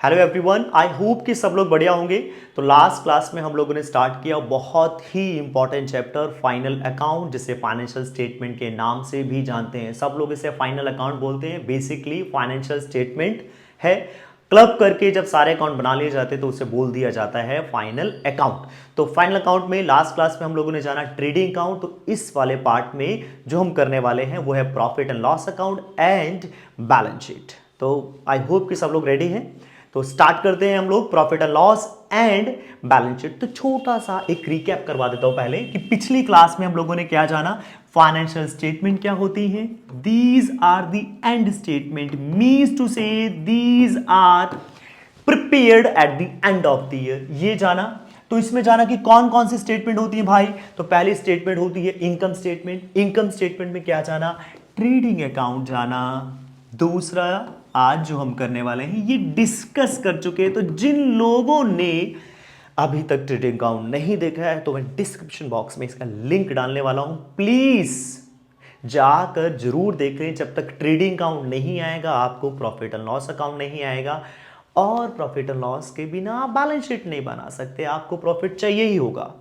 Hello everyone, I hope कि सब लोग बढ़िया होंगे। तो लास्ट क्लास में हम लोगों ने स्टार्ट किया बहुत ही इंपॉर्टेंट चैप्टर फाइनल अकाउंट, जिसे फाइनेंशियल स्टेटमेंट के नाम से भी जानते हैं। सब लोग इसे फाइनल अकाउंट बोलते हैं। बेसिकली फाइनेंशियल स्टेटमेंट है, क्लब करके जब सारे अकाउंट बना लिए जाते हैं तो उसे बोल दिया जाता है फाइनल अकाउंट। तो फाइनल अकाउंट में लास्ट क्लास में हम लोगों ने जाना ट्रेडिंग अकाउंट। तो इस वाले पार्ट में जो हम करने वाले हैं वो है profit and loss account and balance sheet. तो आई होप कि सब लोग रेडी हैं। तो स्टार्ट करते हैं हम लोग profit and loss and balance sheet. तो छोटा सा एक रिकैप करवा देता हूं पहले कि पिछली क्लास में हम लोगों ने क्या जाना, फाइनेंशियल स्टेटमेंट क्या होती है। These are the end statement, means to say these are prepared at the end of the year, ये जाना। तो इसमें जाना कि कौन कौन सी स्टेटमेंट होती है भाई। तो पहली स्टेटमेंट होती है इनकम स्टेटमेंट। इनकम स्टेटमेंट में क्या जाना, ट्रेडिंग अकाउंट जाना। दूसरा आज जो हम करने वाले हैं ये डिस्कस कर चुके हैं। तो जिन लोगों ने अभी तक ट्रेडिंग अकाउंट नहीं देखा है तो मैं डिस्क्रिप्शन बॉक्स में इसका लिंक डालने वाला हूं, प्लीज जाकर जरूर देख लें। जब तक ट्रेडिंग अकाउंट नहीं आएगा आपको प्रॉफिट एंड लॉस अकाउंट नहीं आएगा, और प्रॉफिट एंड लॉस के बिना आप बैलेंस शीट नहीं बना सकते। आपको प्रॉफिट चाहिए ही होगा।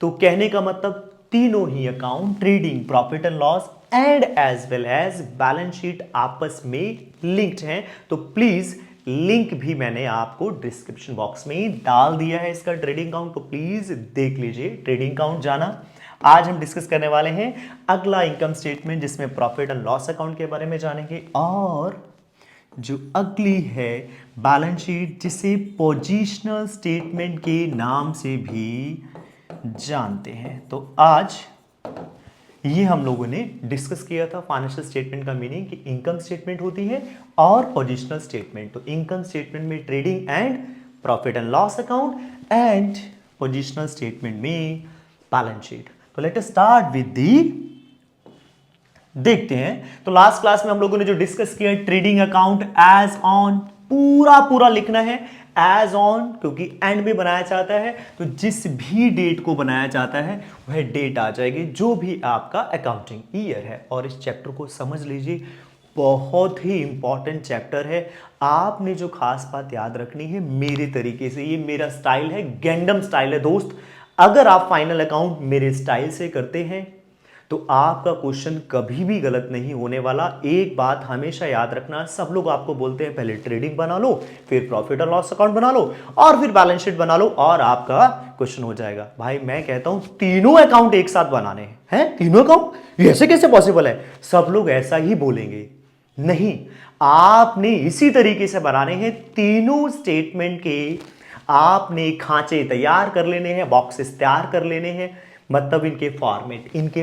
तो कहने का मतलब तीनों ही account, trading, profit and loss and as well as balance sheet आपस में लिंक्ड हैं। तो प्लीज लिंक भी मैंने आपको डिस्क्रिप्शन बॉक्स में ही डाल दिया है इसका ट्रेडिंग अकाउंट, तो प्लीज देख लीजिए। ट्रेडिंग अकाउंट जाना। आज हम डिस्कस करने वाले हैं अगला इनकम स्टेटमेंट, जिसमें प्रॉफिट एंड लॉस अकाउंट के बारे में जानेंगे, और जो अगली है बैलेंस शीट, जिसे पोजीशनल स्टेटमेंट के नाम से भी जानते हैं। तो आज ये हम लोगों ने डिस्कस किया था फाइनेंशियल स्टेटमेंट का मीनिंग कि इनकम स्टेटमेंट होती है और पोजीशनल स्टेटमेंट। तो इनकम स्टेटमेंट में trading and profit and loss account and positional statement में बैलेंस शीट। तो let us start with the, देखते हैं। तो लास्ट क्लास में हम लोगों ने जो डिस्कस किया ट्रेडिंग अकाउंट एज ऑन, पूरा पूरा लिखना है एज ऑन, क्योंकि एंड में बनाया जाता है। तो जिस भी डेट को बनाया जाता है वह डेट आ जाएगी जो भी आपका अकाउंटिंग ईयर है। और इस चैप्टर को समझ लीजिए, बहुत ही इंपॉर्टेंट चैप्टर है। आपने जो खास बात याद रखनी है मेरे तरीके से, ये मेरा स्टाइल है, गैंडम स्टाइल है दोस्त। अगर आप फाइनल अकाउंट मेरे स्टाइल से करते हैं तो आपका क्वेश्चन कभी भी गलत नहीं होने वाला। एक बात हमेशा याद रखना, सब लोग आपको बोलते हैं पहले ट्रेडिंग बना लो, फिर प्रॉफिट और लॉस अकाउंट बना लो, और फिर बैलेंस शीट बना लो और आपका क्वेश्चन हो जाएगा। भाई मैं कहता हूं तीनों अकाउंट एक साथ बनाने हैं। तीनों अकाउंट, ये ऐसे कैसे पॉसिबल है? सब लोग ऐसा ही बोलेंगे। नहीं, आपने इसी तरीके से बनाने हैं। तीनों स्टेटमेंट के आपने खांचे तैयार कर लेने हैं, बॉक्सेस तैयार कर लेने हैं, मतलब इनके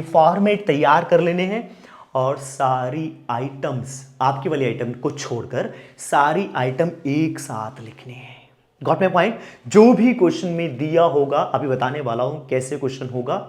फॉर्मेट तैयार कर लेने हैं। और सारी आइटम्स, आपकी वाली आइटम को छोड़कर सारी आइटम एक साथ लिखने हैं। Got my point? जो भी क्वेश्चन में दिया होगा, अभी बताने वाला हूं कैसे क्वेश्चन होगा।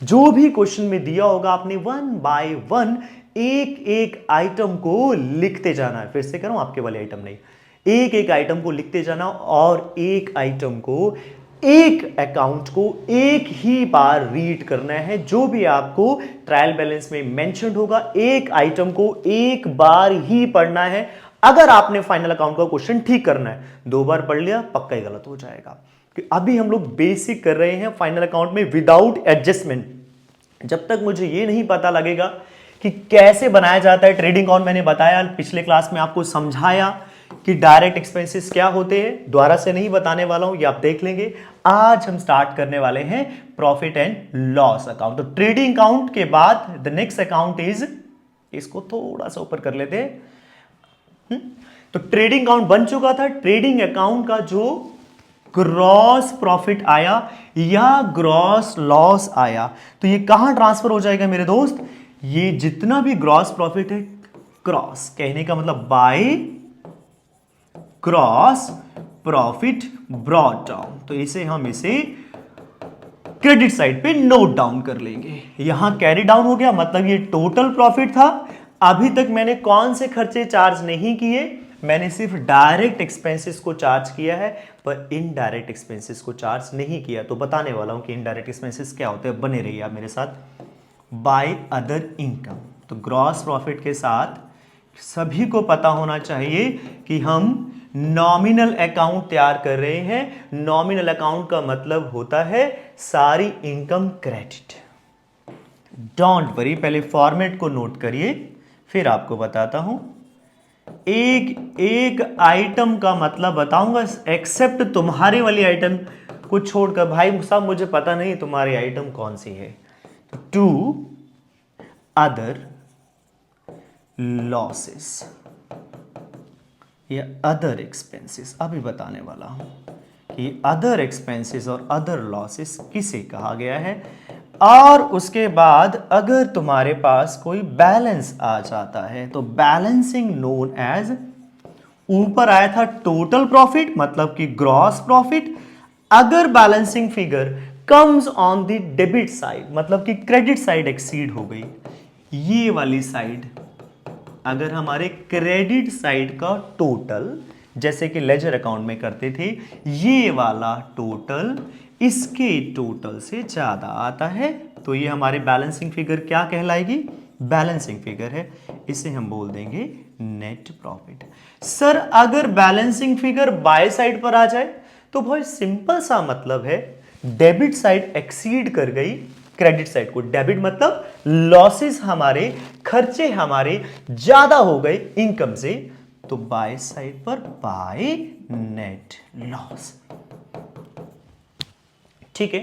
जो भी क्वेश्चन में दिया होगा आपने वन बाय वन एक एक आइटम को लिखते जाना है। फिर से कह रहा हूं, आपके वाली आइटम नहीं, एक एक आइटम को लिखते जाना, और एक आइटम को, एक अकाउंट को एक ही बार रीड करना है। जो भी आपको ट्रायल बैलेंस में मेंशन होगा, एक आइटम को एक बार ही पढ़ना है। अगर आपने फाइनल अकाउंट का क्वेश्चन ठीक करना है, दो बार पढ़ लिया पक्का ही गलत हो जाएगा। कि अभी हम लोग बेसिक कर रहे हैं फाइनल अकाउंट में विदाउट एडजस्टमेंट। जब तक मुझे ये नहीं पता लगेगा कि कैसे बनाया जाता है ट्रेडिंग अकाउंट, मैंने बताया पिछले क्लास में, आपको समझाया कि डायरेक्ट एक्सपेंसेस क्या होते हैं, दोबारा से नहीं बताने वाला हूं, ये आप देख लेंगे। आज हम स्टार्ट करने वाले हैं प्रॉफिट एंड लॉस अकाउंट। तो ट्रेडिंग अकाउंट के बाद द नेक्स्ट अकाउंट इज, इसको थोड़ा सा ऊपर कर लेते हैं। तो ट्रेडिंग अकाउंट बन चुका था। ट्रेडिंग अकाउंट का जो ग्रॉस प्रॉफिट आया या ग्रॉस लॉस आया, तो ये कहां ट्रांसफर हो जाएगा मेरे दोस्त? ये जितना भी ग्रॉस प्रॉफिट है, क्रॉस कहने का मतलब by cross profit brought down, तो इसे हम क्रेडिट साइड पे नोट डाउन कर लेंगे। यहां कैरी डाउन हो गया, मतलब ये टोटल प्रॉफिट था। अभी तक मैंने कौन से खर्चे चार्ज नहीं किए, मैंने सिर्फ डायरेक्ट एक्सपेंसेस को चार्ज किया है, पर इनडायरेक्ट एक्सपेंसेस को चार्ज नहीं किया। तो बताने वाला हूं कि इनडायरेक्ट एक्सपेंसेस क्या होते हैं, बने रहिए आप मेरे साथ। बाय अदर इनकम, तो ग्रॉस प्रॉफिट के साथ सभी को पता होना चाहिए कि हम नॉमिनल अकाउंट तैयार कर रहे हैं। नॉमिनल अकाउंट का मतलब होता है सारी इनकम क्रेडिट। डोंट वरी, पहले फॉर्मेट को नोट करिए फिर आपको बताता हूं। एक एक आइटम का मतलब बताऊंगा, एक्सेप्ट तुम्हारी वाली आइटम को छोड़कर। भाई साहब मुझे पता नहीं तुम्हारी आइटम कौन सी है। टू अदर लॉसेस या अदर एक्सपेंसेस, अभी बताने वाला हूं कि अदर एक्सपेंसेस और अदर लॉसेस किसे कहा गया है। और उसके बाद अगर तुम्हारे पास कोई बैलेंस आ जाता है तो बैलेंसिंग नोन एज, ऊपर आया था टोटल प्रॉफिट मतलब कि ग्रॉस प्रॉफिट। अगर balancing figure comes on the debit side मतलब कि क्रेडिट साइड एक्सीड हो गई, ये वाली साइड अगर हमारे क्रेडिट साइड का टोटल, जैसे कि लेजर अकाउंट में करते थे, ये वाला टोटल इसके टोटल से ज्यादा आता है तो ये हमारे बैलेंसिंग फिगर क्या कहलाएगी, बैलेंसिंग फिगर है। इसे हम बोल देंगे नेट प्रॉफिट। सर अगर बैलेंसिंग फिगर बाय साइड पर आ जाए तो बहुत सिंपल सा मतलब है, डेबिट साइड एक्सीड कर गई क्रेडिट साइड को। डेबिट मतलब लॉसेस हमारे, खर्चे हमारे ज्यादा हो गए इनकम से, तो बाय साइड पर बाय नेट लॉस। ठीक है,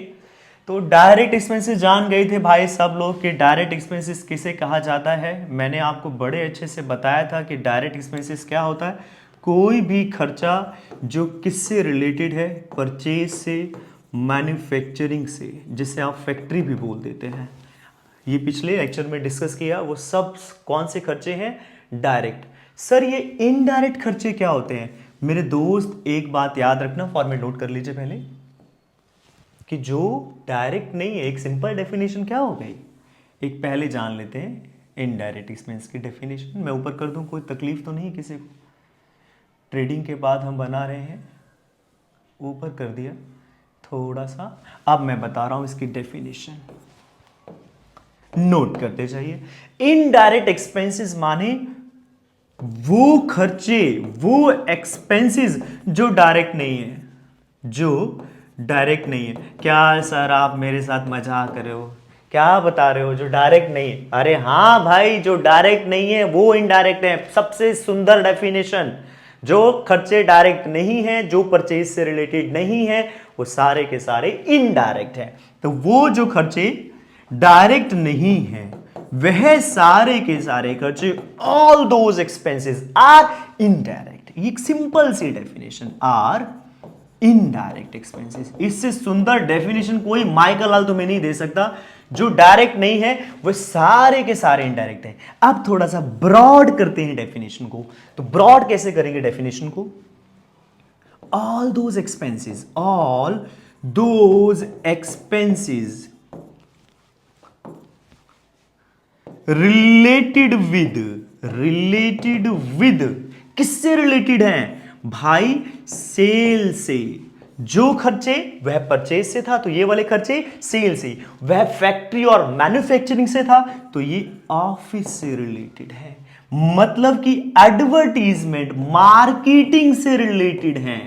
तो डायरेक्ट एक्सपेंसेस जान गए थे भाई सब लोग कि डायरेक्ट एक्सपेंसेस किसे कहा जाता है। मैंने आपको बड़े अच्छे से बताया था कि डायरेक्ट एक्सपेंसेस क्या होता है, कोई भी खर्चा जो किससे रिलेटेड है, परचेज से, मैन्युफैक्चरिंग से, जिसे आप फैक्ट्री भी बोल देते हैं। ये पिछले लेक्चर में डिस्कस किया, वो सब कौन से खर्चे हैं, डायरेक्ट। सर ये इनडायरेक्ट खर्चे क्या होते हैं? मेरे दोस्त एक बात याद रखना, फॉर्मेट नोट कर लीजिए पहले, कि जो डायरेक्ट नहीं है, एक सिंपल डेफिनेशन क्या हो गई, एक पहले जान लेते हैं इनडायरेक्ट एक्सपेंस की डेफिनेशन। मैं ऊपर कर दूं, कोई तकलीफ तो नहीं किसी को? ट्रेडिंग के बाद हम बना रहे हैं, ऊपर कर दिया थोड़ा सा। अब मैं बता रहा हूं इसकी डेफिनेशन, नोट करते जाइए। इनडायरेक्ट एक्सपेंसेस माने वो खर्चे, वो एक्सपेंसेस जो डायरेक्ट नहीं है, जो डायरेक्ट नहीं है। क्या सर आप मेरे साथ मजाक कर रहे हो, क्या बता रहे हो, जो डायरेक्ट नहीं है? अरे हाँ भाई, जो डायरेक्ट नहीं है वो इनडायरेक्ट है। सबसे सुंदर डेफिनेशन, जो खर्चे डायरेक्ट नहीं है, जो परचेज से रिलेटेड नहीं है, वो सारे के सारे इनडायरेक्ट है। तो वो जो खर्चे डायरेक्ट नहीं है, वह सारे के सारे खर्चे, all those expenses are indirect. एक सिंपल सी डेफिनेशन, आर इनडायरेक्ट एक्सपेंसेस। इससे सुंदर डेफिनेशन कोई माइकल लाल तुम्हें नहीं दे सकता। जो डायरेक्ट नहीं है वो सारे के सारे इनडायरेक्ट है। अब थोड़ा सा ब्रॉड करते हैं डेफिनेशन को। तो ब्रॉड कैसे करेंगे डेफिनेशन को? All those expenses, all those expenses related with, किससे रिलेटेड हैं भाई? सेल से। जो खर्चे वह परचेज से था तो ये वाले खर्चे सेल से, वह फैक्ट्री और मैन्युफैक्चरिंग से था तो ये ऑफिस से रिलेटेड है। मतलब कि एडवर्टीजमेंट, मार्केटिंग से रिलेटेड है।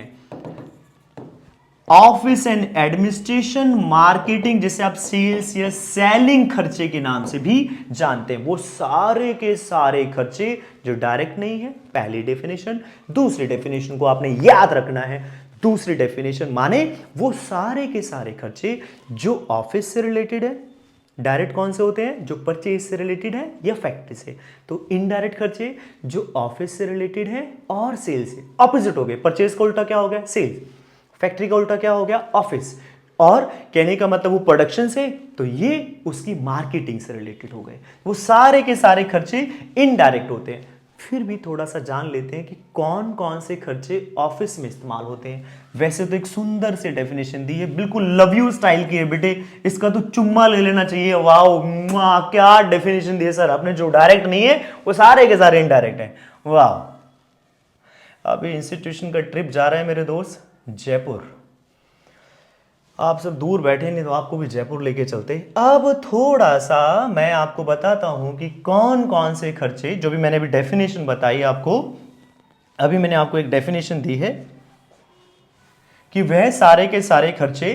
ऑफिस एंड एडमिनिस्ट्रेशन, मार्केटिंग, जिसे आप सेल्स या सेलिंग खर्चे के नाम से भी जानते हैं, वो सारे के सारे खर्चे जो डायरेक्ट नहीं है। पहली डेफिनेशन। दूसरी डेफिनेशन को आपने याद रखना है। दूसरी डेफिनेशन माने वो सारे के सारे खर्चे जो ऑफिस से रिलेटेड है। डायरेक्ट कौन से होते हैं? जो परचेज से रिलेटेड है या फैक्ट्री से। तो इनडायरेक्ट खर्चे जो ऑफिस से रिलेटेड है और सेल से। ऑपोजिट हो गए, परचेज का उल्टा क्या हो गया? सेल। फैक्ट्री का उल्टा क्या हो गया? ऑफिस। और कहने का मतलब वो प्रोडक्शन से, तो ये उसकी मार्केटिंग से रिलेटेड हो गए। वो सारे के सारे खर्चे इनडायरेक्ट होते हैं। फिर भी थोड़ा सा जान लेते हैं कि कौन कौन से खर्चे ऑफिस में इस्तेमाल होते हैं। वैसे तो एक सुंदर सी डेफिनेशन दी है, बिल्कुल लव यू स्टाइल की है बेटे, इसका तो चुम्मा ले लेना चाहिए। वाह क्या डेफिनेशन दी है सर आपने। जो डायरेक्ट नहीं है वो सारे के सारे इनडायरेक्ट है। वाह। अभी इंस्टीट्यूशन का ट्रिप जा रहा है मेरे दोस्त, जयपुर। आप सब दूर बैठे नहीं तो आपको भी जयपुर लेके चलते। अब थोड़ा सा मैं आपको बताता हूं कि कौन कौन से खर्चे, जो भी मैंने अभी डेफिनेशन बताई आपको, अभी मैंने आपको एक डेफिनेशन दी है कि वह सारे के सारे खर्चे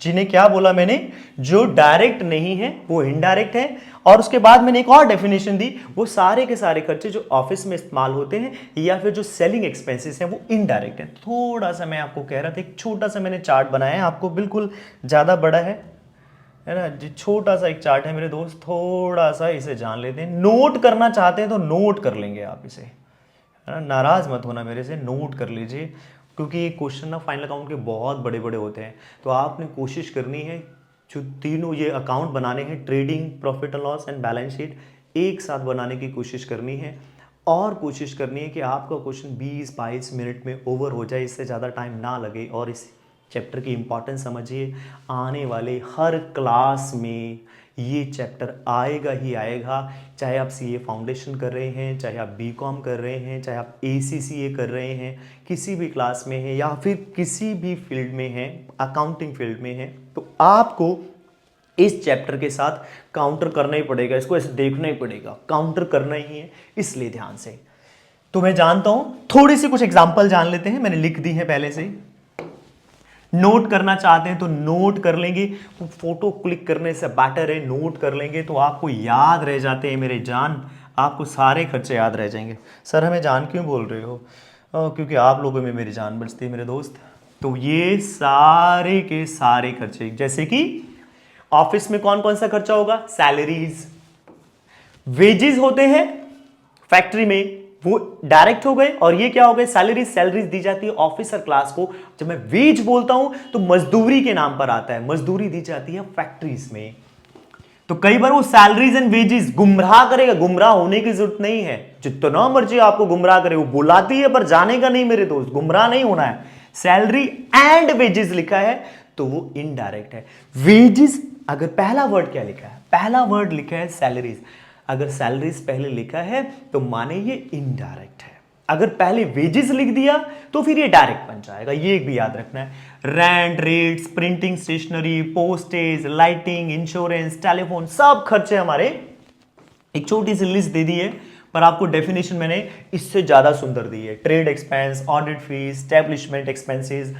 जिन्हें क्या बोला मैंने, जो डायरेक्ट नहीं है वो इनडायरेक्ट है। और उसके बाद मैंने एक और डेफिनेशन दी, वो सारे के सारे खर्चे जो ऑफिस में इस्तेमाल होते हैं या फिर जो सेलिंग एक्सपेंसेस हैं वो इनडायरेक्ट है। थोड़ा सा मैं आपको कह रहा था, एक छोटा सा मैंने चार्ट बनाया है, आपको बिल्कुल ज़्यादा बड़ा है ना जी, छोटा सा एक चार्ट है मेरे दोस्त, थोड़ा सा इसे जान लेते हैं। नोट करना चाहते हैं तो नोट कर लेंगे आप इसे, है ना, नाराज मत होना मेरे से, नोट कर लीजिए, क्योंकि ये क्वेश्चन ना फाइनल अकाउंट के बहुत बड़े बड़े होते हैं। तो आपने कोशिश करनी है, जो तीनों ये अकाउंट बनाने हैं, trading, profit and loss and balance sheet, एक साथ बनाने की कोशिश करनी है। और कोशिश करनी है कि आपका क्वेश्चन 20-22 मिनट में ओवर हो जाए, इससे ज़्यादा टाइम ना लगे। और इस चैप्टर की इंपॉर्टेंस समझिए, आने वाले हर क्लास में ये चैप्टर आएगा ही आएगा। चाहे आप सीए फाउंडेशन कर रहे हैं, चाहे आप बीकॉम कर रहे हैं, चाहे आप एसीसीए कर रहे हैं, किसी भी क्लास में हैं या फिर किसी भी फील्ड में हैं, अकाउंटिंग फील्ड में हैं, तो आपको इस चैप्टर के साथ काउंटर करना ही पड़ेगा, इसको ऐसे देखना ही पड़ेगा, काउंटर करना ही है, इसलिए ध्यान से। तो मैं जानता हूं, थोड़ी सी कुछ एग्जांपल जान लेते हैं, मैंने लिख दी है पहले से ही। नोट करना चाहते हैं तो नोट कर लेंगे, फोटो क्लिक करने से बेटर है, नोट कर लेंगे तो आपको याद रह जाते हैं मेरे जान, आपको सारे खर्चे याद रह जाएंगे। सर हमें जान क्यों बोल रहे हो? क्योंकि आप लोगों में मेरी जान बचती है मेरे दोस्त। तो ये सारे के सारे खर्चे, जैसे कि ऑफिस में कौन कौन सा खर्चा होगा, सैलरीज, वेजेस होते हैं फैक्ट्री में, वो डायरेक्ट हो गए। और ये क्या हो गए, सैलरीज दी जाती है ऑफिसर क्लास को। जब मैं वेज बोलता हूं तो मजदूरी के नाम पर आता है, मजदूरी दी जाती है फैक्ट्रीज में। तो कई बार वो सैलरीज एंड वेजेस गुमराह करेगा, गुमराह होने की जरूरत नहीं है, जितना मर्जी आपको गुमराह करे, वो बुलाती है पर जाने का नहीं मेरे दोस्त, गुमराह नहीं होना है। सैलरी एंड वेजेस लिखा है तो वो इनडायरेक्ट है। वेजेस अगर पहला वर्ड क्या लिखा है, पहला वर्ड लिखा है सैलरीज, अगर सैलरीज पहले लिखा है तो माने ये इनडायरेक्ट है। अगर पहले वेजेस लिख दिया तो फिर ये डायरेक्ट बन जाएगा, ये भी याद रखना है। Rent, rates, printing, stationery, postage, lighting, insurance, telephone, सब खर्चे हमारे, एक छोटी सी लिस्ट दे दी है, पर आपको डेफिनेशन मैंने इससे ज्यादा सुंदर दी है। Trade expense, audit fees, establishment expenses,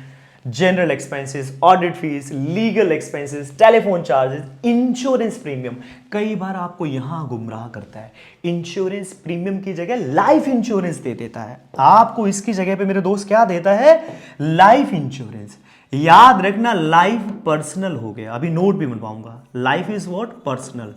general expenses, audit fees, legal expenses, telephone charges, insurance premium. कई बार आपको यहां गुमराह करता है, इंश्योरेंस प्रीमियम की जगह लाइफ इंश्योरेंस दे देता है, आपको इसकी जगह पे मेरे दोस्त क्या देता है, लाइफ इंश्योरेंस। याद रखना, लाइफ पर्सनल हो गया, अभी नोट भी बनवाऊंगा, लाइफ इज व्हाट, पर्सनल।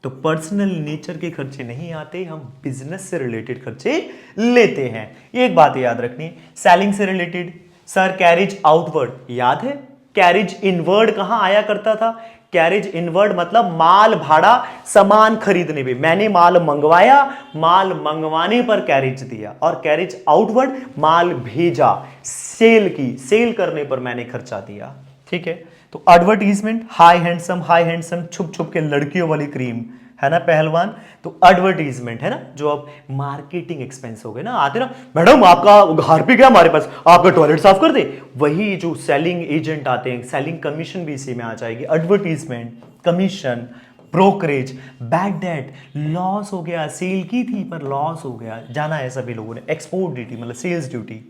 तो पर्सनल नेचर के खर्चे नहीं आते, हम बिजनेस से रिलेटेड खर्चे लेते हैं। एक बात याद रखनी, सेलिंग से रिलेटेड, सर कैरिज आउटवर्ड याद है, कैरिज इनवर्ड कहां आया करता था, कैरिज इनवर्ड मतलब माल भाड़ा, सामान खरीदने पे, मैंने माल मंगवाया, माल मंगवाने पर कैरिज दिया। और कैरिज आउटवर्ड माल भेजा, सेल की, सेल करने पर मैंने खर्चा दिया, ठीक है। तो एडवर्टीजमेंट, हाई हैंडसम छुप छुप के लड़कियों वाली क्रीम, है ना पहलवान, तो एडवर्टीजमेंट है ना, जो अब मार्केटिंग एक्सपेंस हो गए ना, आते ना, मैडम आपका हार्पिक है हमारे पास, आपका टॉयलेट साफ कर दे, वही जो सेलिंग एजेंट आते हैं, सेलिंग कमीशन भी इसी में आ जाएगी। Advertisement, commission, brokerage, bad debt, loss हो गया, सेल की थी पर लॉस हो गया, जाना है सभी लोगों ने। एक्सपोर्ट ड्यूटी मतलब sales duty,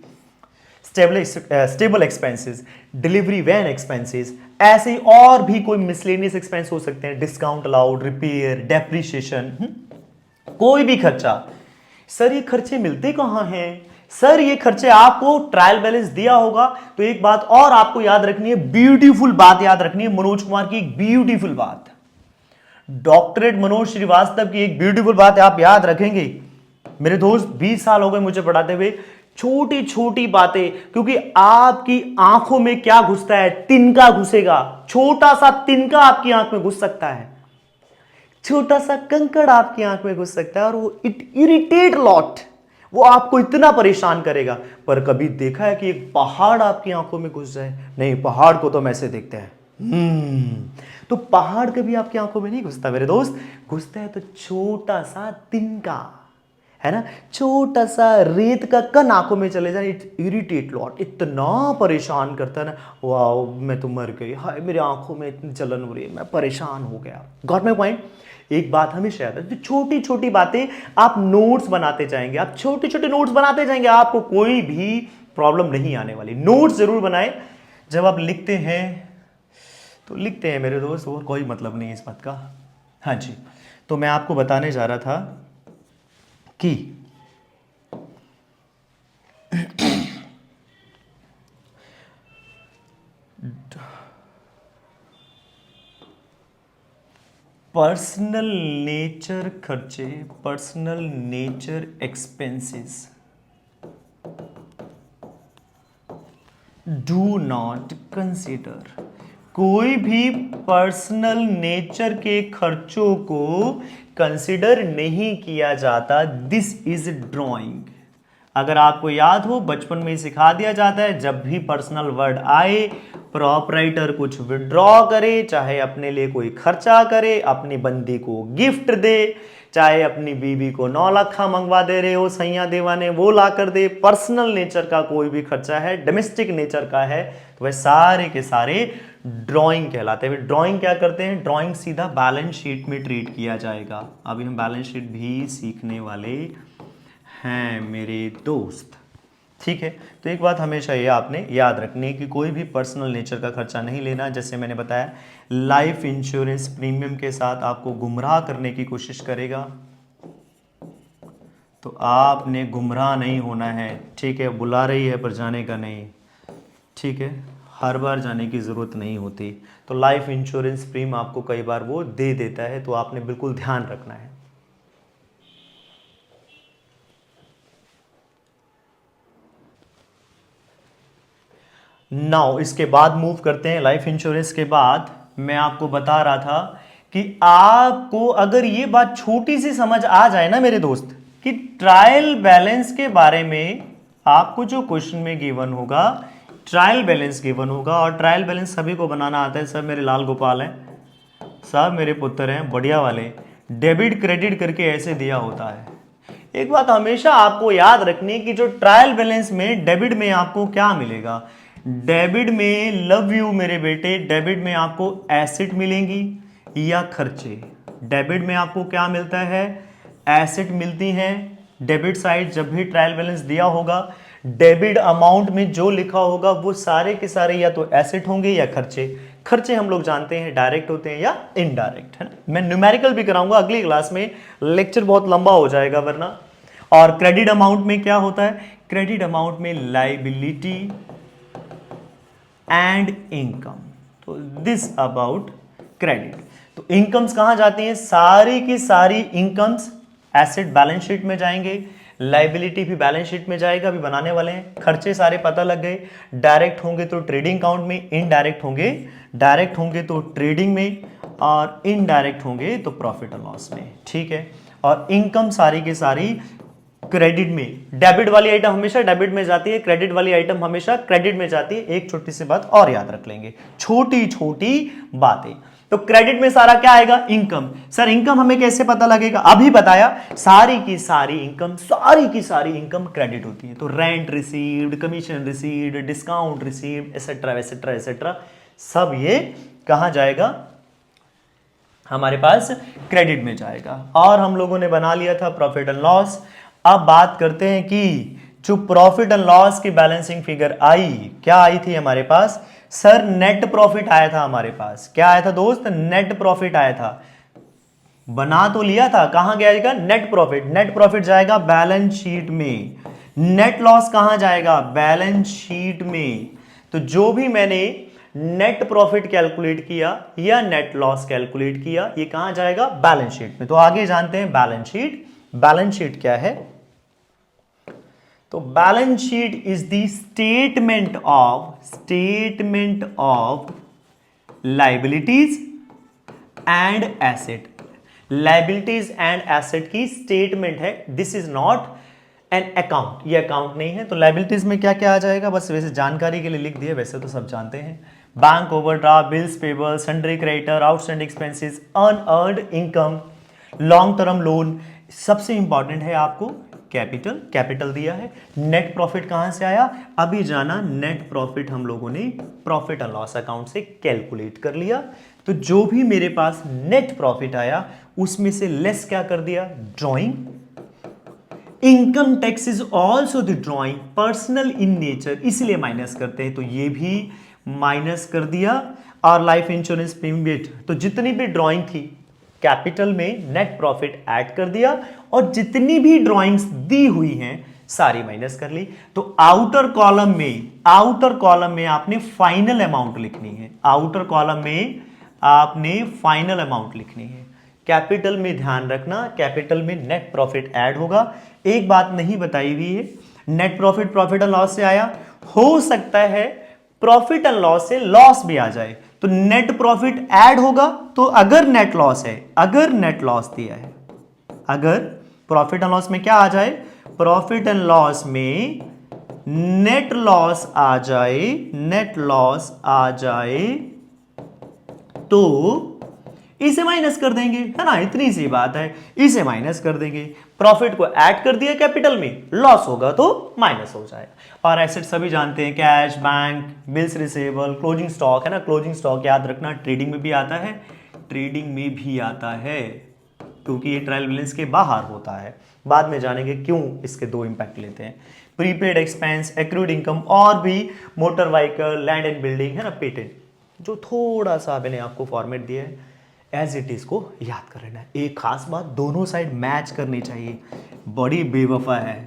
stable expenses, delivery van expenses, ऐसे ही और भी कोई मिसलेनियस एक्सपेंस हो सकते हैं, डिस्काउंट अलाउड, रिपेयर, डेप्रिसिएशन, कोई भी खर्चा। सर ये खर्चे मिलते कहां हैं, सर ये खर्चे आपको ट्रायल बैलेंस दिया होगा। तो एक बात और आपको याद रखनी है, ब्यूटीफुल बात याद रखनी है, मनोज कुमार की एक ब्यूटीफुल बात, डॉक्टरेट मनोज श्रीवास्तव की एक ब्यूटीफुल बात आप याद रखेंगे मेरे दोस्त। 20 साल हो गए मुझे पढ़ाते हुए, छोटी छोटी बातें, क्योंकि आपकी आंखों में क्या घुसता है, तिनका घुसेगा, छोटा सा तिनका आपकी आंख में घुस सकता है, छोटा सा कंकड़ आपकी आंख में घुस सकता है, और वो इट इरिटेट लॉट, वो आपको इतना परेशान करेगा। पर कभी देखा है कि एक पहाड़ आपकी आंखों में घुस जाए? नहीं, पहाड़ को तो हम ऐसे देखते हैं, तो पहाड़ कभी आपकी आंखों में नहीं घुसता मेरे दोस्त, घुसता है तो छोटा सा तिनका, है ना, छोटा सा रेत का कण आंखों में चले जाए, इट इरिटेट लॉट, इतना परेशान करता है ना, वाह मैं तो मर गई, हाय मेरी आंखों में इतनी जलन हो रही है, मैं परेशान हो गया। Got my point. एक बात हमेशा याद रखिए, छोटी छोटी बातें आप नोट्स बनाते जाएंगे, आप छोटे छोटे नोट्स बनाते जाएंगे, आपको कोई भी प्रॉब्लम नहीं आने वाली। नोट्स जरूर बनाएं जब आप लिखते हैं, तो लिखते हैं मेरे दोस्त, और कोई मतलब नहीं है इस बात का। हाँ जी, तो मैं आपको बताने जा रहा था कि पर्सनल नेचर खर्चे, personal nature expenses do not consider. कोई भी पर्सनल नेचर के खर्चों को कंसिडर नहीं किया जाता। This is drawing. अगर आपको याद हो, बचपन में ही सिखा दिया जाता है, जब भी पर्सनल वर्ड आए, प्रोपराइटर कुछ विड्रॉ करे, चाहे अपने लिए कोई खर्चा करे, अपनी बंदी को गिफ्ट दे, चाहे अपनी बीवी को 9 लाख मंगवा दे रहे हो सैया देवाने, वो ला कर दे, पर्सनल नेचर का कोई भी खर्चा है, डोमेस्टिक नेचर का है, तो वह सारे के सारे ड्राइंग कहलाते हैं। ड्राइंग क्या करते हैं? ड्राइंग सीधा बैलेंस शीट में ट्रीट किया जाएगा। अभी हम बैलेंस शीट भी सीखने वाले हैं मेरे दोस्त, ठीक है। तो एक बात हमेशा ये आपने याद रखनी है कि कोई भी पर्सनल नेचर का खर्चा नहीं लेना। जैसे मैंने बताया, लाइफ इंश्योरेंस प्रीमियम के साथ आपको गुमराह करने की कोशिश करेगा, तो आपने गुमराह नहीं होना है, ठीक है। बुला रही है पर जाने का नहीं, ठीक है, हर बार जाने की ज़रूरत नहीं होती। तो लाइफ इंश्योरेंस प्रीमियम आपको कई बार वो दे देता है, तो आपने बिल्कुल ध्यान रखना है। नाउ इसके बाद मूव करते हैं। लाइफ इंश्योरेंस के बाद मैं आपको बता रहा था कि आपको अगर ये बात छोटी सी समझ आ जाए ना मेरे दोस्त, कि ट्रायल बैलेंस के बारे में आपको जो क्वेश्चन में गिवन होगा, ट्रायल बैलेंस गिवन होगा, और ट्रायल बैलेंस सभी को बनाना आता है। सब मेरे लाल गोपाल हैं, सब मेरे पुत्र हैं, बढ़िया वाले। डेबिट क्रेडिट करके ऐसे दिया होता है। एक बात हमेशा आपको याद रखनी कि जो ट्रायल बैलेंस में डेबिट में आपको क्या मिलेगा, डेबिट में लव यू मेरे बेटे, डेबिट में आपको एसेट मिलेंगी या खर्चे। डेबिट में आपको क्या मिलता है? एसेट मिलती हैं। डेबिट साइड जब भी ट्रायल बैलेंस दिया होगा, डेबिट अमाउंट में जो लिखा होगा वो सारे के सारे या तो एसेट होंगे या खर्चे। खर्चे हम लोग जानते हैं डायरेक्ट होते हैं या इनडायरेक्ट, है ना। मैं न्यूमेरिकल भी कराऊंगा अगली क्लास में, लेक्चर बहुत लंबा हो जाएगा वरना। और क्रेडिट अमाउंट में क्या होता है? क्रेडिट अमाउंट में लायबिलिटी एंड इनकम। तो दिस अबाउट क्रेडिट। तो इनकम्स कहां जाती हैं? सारी की सारी इनकम्स एसेट बैलेंस शीट में जाएंगे, लायबिलिटी भी बैलेंस शीट में जाएगा, अभी बनाने वाले हैं। खर्चे सारे पता लग गए, डायरेक्ट होंगे तो ट्रेडिंग अकाउंट में, इनडायरेक्ट होंगे, डायरेक्ट होंगे तो ट्रेडिंग में, और इनडायरेक्ट होंगे तो प्रॉफिट और लॉस में, ठीक है। और इनकम सारी की सारी क्रेडिट में। डेबिट वाली आइटम हमेशा डेबिट में जाती है, क्रेडिट वाली आइटम हमेशा क्रेडिट में जाती है। एक छोटी सी बात और याद रख लेंगे, छोटी छोटी बातें। तो क्रेडिट में सारा क्या आएगा? इनकम। सर इनकम हमें कैसे पता लगेगा? अभी बताया, सारी की सारी इनकम, सारी की सारी इनकम क्रेडिट होती है। तो rent received, commission received, discount received, etcetera etcetera etcetera, सब ये कहां जाएगा? हमारे पास क्रेडिट में जाएगा। और हम लोगों ने बना लिया था प्रॉफिट एंड लॉस। अब बात करते हैं कि जो प्रॉफिट एंड लॉस की बैलेंसिंग फिगर आई, क्या आई थी हमारे पास? सर नेट प्रॉफिट आया था हमारे पास। क्या आया था दोस्त? नेट प्रॉफिट आया था। बना तो लिया था, कहां जाएगा? Net profit. नेट प्रॉफिट जाएगा बैलेंस शीट में। नेट लॉस कहां जाएगा? बैलेंस शीट में। तो जो भी मैंने नेट प्रॉफिट कैलकुलेट किया या नेट लॉस कैलकुलेट किया, ये कहां जाएगा? बैलेंस शीट में। तो आगे जानते हैं बैलेंस शीट। बैलेंस शीट क्या है? तो balance sheet is the statement of liabilities and asset. Liabilities and asset की स्टेटमेंट है। This is not an account, ये अकाउंट नहीं है। तो लायबिलिटीज में क्या क्या आ जाएगा? बस वैसे जानकारी के लिए लिख दिया, वैसे तो सब जानते हैं। Bank overdraft, bills payable, sundry creditor, outstanding expenses, unearned income, long term loan. सबसे इंपॉर्टेंट है आपको कैपिटल, कैपिटल दिया है। नेट प्रॉफिट कहां से आया, अभी जाना। नेट प्रॉफिट हम लोगों ने प्रॉफिट एंड लॉस अकाउंट से कैलकुलेट कर लिया। तो जो भी मेरे पास नेट प्रॉफिट आया उसमें से लेस क्या कर दिया, drawing. Income tax is also the drawing, personal in nature, इसलिए माइनस करते हैं, तो ये भी माइनस कर दिया। और लाइफ इंश्योरेंस प्रीमियम, तो जितनी भी ड्रॉइंग थी कैपिटल में नेट प्रॉफिट ऐड कर दिया, और जितनी भी ड्रॉइंग्स दी हुई हैं सारी माइनस कर ली। तो आउटर कॉलम में आपने फाइनल अमाउंट लिखनी है, आउटर कॉलम में आपने फाइनल अमाउंट लिखनी है। कैपिटल में ध्यान रखना, कैपिटल में नेट प्रॉफिट ऐड होगा। एक बात नहीं बताई हुई है, net profit profit and loss से आया, हो सकता है प्रॉफिट एंड लॉस से लॉस भी आ जाए, तो नेट प्रॉफिट ऐड होगा। तो अगर नेट लॉस है, अगर नेट लॉस दिया है, अगर प्रॉफिट एंड लॉस में क्या आ जाए, प्रॉफिट एंड लॉस में नेट लॉस आ जाए, नेट लॉस आ जाए, तो इसे माइनस कर देंगे, है ना, इतनी सी बात है, इसे माइनस कर देंगे। प्रॉफिट को ऐड कर दिया कैपिटल में, लॉस होगा तो माइनस हो जाएगा। और एसेट सभी जानते हैं, cash, bank, bills receivable, closing stock, है ना, क्लोजिंग स्टॉक याद रखना ट्रेडिंग में भी आता है, ट्रेडिंग में भी आता है, क्योंकि ये ट्रायल बैलेंस के बाहर होता है। बाद में जानेंगे क्यों इसके दो इंपैक्ट लेते हैं। प्रीपेड एक्सपेंस, एक्रूड इनकम, और भी motor vehicle, land and building, है ना, पेटेंट, जो थोड़ा सा मैंने आपको फॉर्मेट दिया है एज इट इज को याद कर लेना है। एक खास बात, दोनों साइड मैच करनी चाहिए, बड़ी बेवफा है।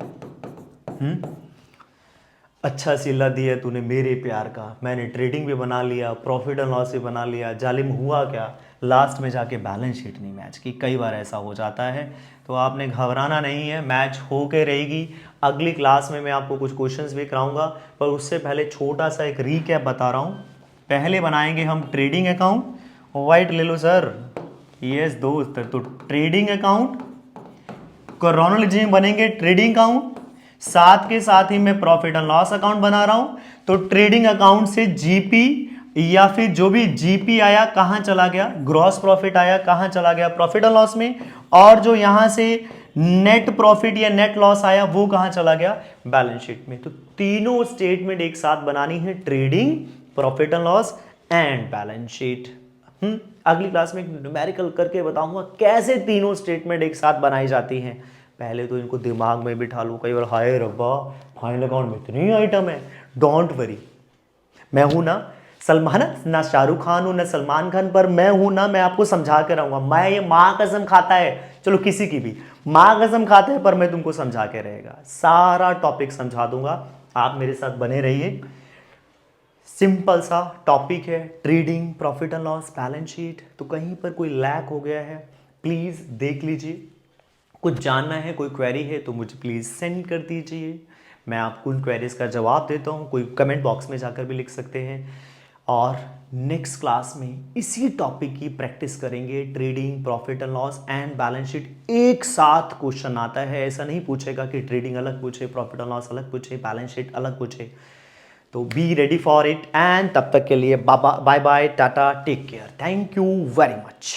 अच्छा सिला दिया तूने मेरे प्यार का, मैंने ट्रेडिंग भी बना लिया, प्रॉफिट एंड लॉस भी बना लिया, जालिम हुआ क्या, लास्ट में जाके बैलेंस शीट नहीं मैच की। कई बार ऐसा हो जाता है, तो आपने घबराना नहीं है, मैच होके रहेगी। अगली क्लास में मैं आपको कुछ क्वेश्चंस भी कराऊंगा, पर उससे पहले छोटा सा एक रीकैप बता रहा हूँ। पहले बनाएंगे हम ट्रेडिंग अकाउंट, वाइट ले लो सर, यस दोस्त, तो ट्रेडिंग अकाउंट क्रोनोलॉजी में बनेंगे ट्रेडिंग अकाउंट, साथ के साथ ही मैं प्रॉफिट एंड लॉस अकाउंट बना रहा हूं। तो ट्रेडिंग अकाउंट से जीपी या फिर जो भी जीपी आया कहां चला गया, ग्रॉस प्रॉफिट आया कहां चला गया, प्रॉफिट एंड लॉस में, और जो यहां से नेट प्रॉफिट या नेट लॉस आया वो कहां चला गया, बैलेंस शीट में। तो तीनों स्टेटमेंट एक साथ बनानी है, trading, profit and loss and balance sheet. अगली क्लास में न्यूमेरिकल करके बताऊंगा कैसे तीनों स्टेटमेंट एक साथ बनाई जाती हैं। पहले तो इनको दिमाग में बिठा लो, कई बार हाय रब्बा फाइनल अकाउंट में इतनी आइटम है। डोंट वरी, मैं हूं ना सलमान, ना शाहरुख खान हूं ना सलमान खान, पर मैं हूं ना, मैं आपको समझा के रहूंगा। मैं ये माँ कसम खाता है, चलो किसी की भी माँ कसम खाता है, पर मैं तुमको समझा के रहेगा, सारा टॉपिक समझा दूंगा। आप मेरे साथ बने रहिए। सिंपल सा टॉपिक है, trading, profit and loss, balance sheet. तो कहीं पर कोई लैक हो गया है प्लीज़ देख लीजिए, कुछ जानना है, कोई क्वेरी है तो मुझे प्लीज़ सेंड कर दीजिए, मैं आपको उन क्वेरीज का जवाब देता हूँ। कोई कमेंट बॉक्स में जाकर भी लिख सकते हैं। और नेक्स्ट क्लास में इसी टॉपिक की प्रैक्टिस करेंगे, trading, profit and loss and balance sheet. एक साथ क्वेश्चन आता है, ऐसा नहीं पूछेगा कि ट्रेडिंग अलग पूछे, प्रॉफिट एंड लॉस अलग पूछे, बैलेंस शीट अलग पूछे। तो be ready for it, and तब तक के लिए bye bye, tata, take care, thank you very much.